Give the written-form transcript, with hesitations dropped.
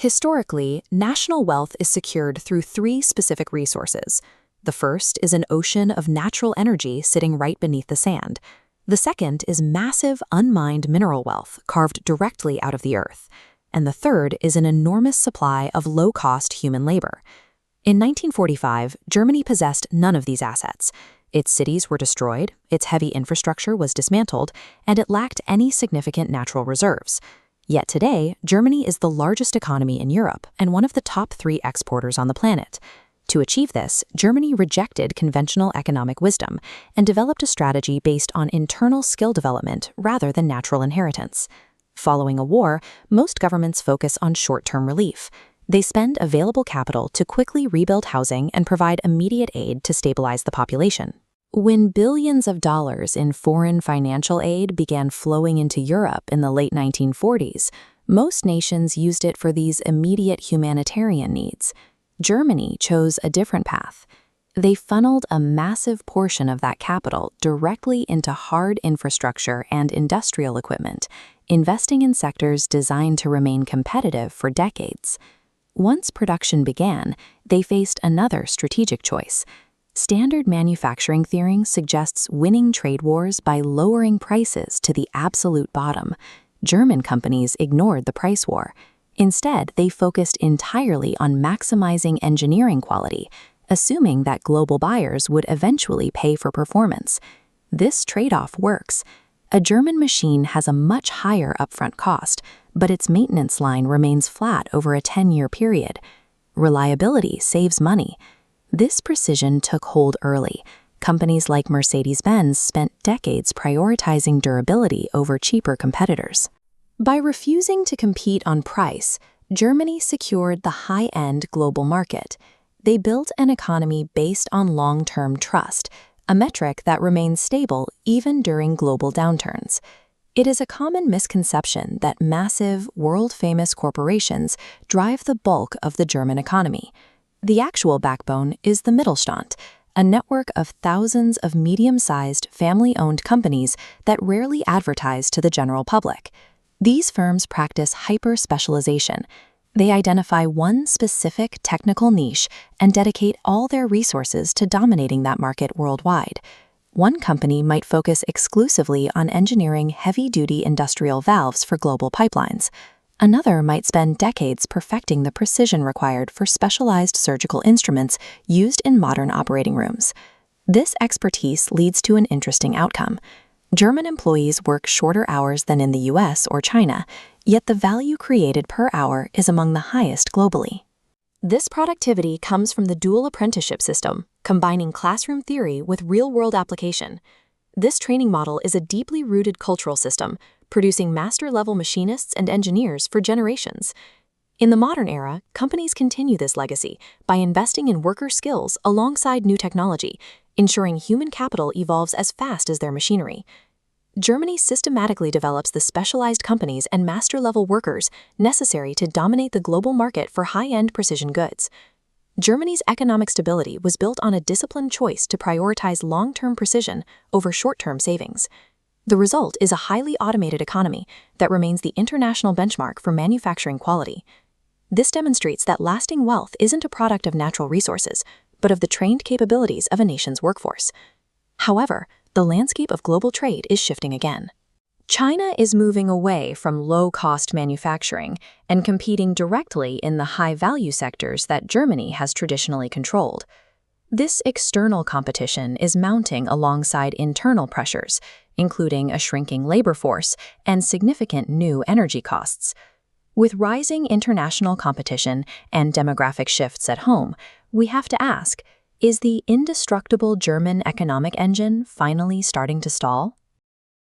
Historically, national wealth is secured through three specific resources. The first is an ocean of natural energy sitting right beneath the sand. The second is massive, unmined mineral wealth carved directly out of the earth. And the third is an enormous supply of low-cost human labor. In 1945, Germany possessed none of these assets. Its cities were destroyed, its heavy infrastructure was dismantled, and it lacked any significant natural reserves. Yet today, Germany is the largest economy in Europe and one of the top 3 exporters on the planet. To achieve this, Germany rejected conventional economic wisdom and developed a strategy based on internal skill development rather than natural inheritance. Following a war, most governments focus on short-term relief. They spend available capital to quickly rebuild housing and provide immediate aid to stabilize the population. When billions of dollars in foreign financial aid began flowing into Europe in the late 1940s, most nations used it for these immediate humanitarian needs. Germany chose a different path. They funneled a massive portion of that capital directly into hard infrastructure and industrial equipment, investing in sectors designed to remain competitive for decades. Once production began, they faced another strategic choice. Standard manufacturing theory suggests winning trade wars by lowering prices to the absolute bottom. German companies ignored the price war. Instead, they focused entirely on maximizing engineering quality, assuming that global buyers would eventually pay for performance. This trade-off works. A German machine has a much higher upfront cost, but its maintenance line remains flat over a 10-year period. Reliability saves money. This precision took hold early. Companies like Mercedes-Benz spent decades prioritizing durability over cheaper competitors. By refusing to compete on price, Germany secured the high-end global market. They built an economy based on long-term trust, a metric that remains stable even during global downturns. It is a common misconception that massive, world-famous corporations drive the bulk of the German economy. The actual backbone is the Mittelstand, a network of thousands of medium-sized, family-owned companies that rarely advertise to the general public. These firms practice hyper-specialization. They identify one specific technical niche and dedicate all their resources to dominating that market worldwide. One company might focus exclusively on engineering heavy-duty industrial valves for global pipelines. Another might spend decades perfecting the precision required for specialized surgical instruments used in modern operating rooms. This expertise leads to an interesting outcome. German employees work shorter hours than in the US or China, yet the value created per hour is among the highest globally. This productivity comes from the dual apprenticeship system, combining classroom theory with real-world application. This training model is a deeply rooted cultural system, producing master-level machinists and engineers for generations. In the modern era, companies continue this legacy by investing in worker skills alongside new technology, ensuring human capital evolves as fast as their machinery. Germany systematically develops the specialized companies and master-level workers necessary to dominate the global market for high-end precision goods. Germany's economic stability was built on a disciplined choice to prioritize long-term precision over short-term savings. The result is a highly automated economy that remains the international benchmark for manufacturing quality. This demonstrates that lasting wealth isn't a product of natural resources, but of the trained capabilities of a nation's workforce. However, the landscape of global trade is shifting again. China is moving away from low-cost manufacturing and competing directly in the high-value sectors that Germany has traditionally controlled. This external competition is mounting alongside internal pressures, including a shrinking labor force and significant new energy costs. With rising international competition and demographic shifts at home, we have to ask, is the indestructible German economic engine finally starting to stall?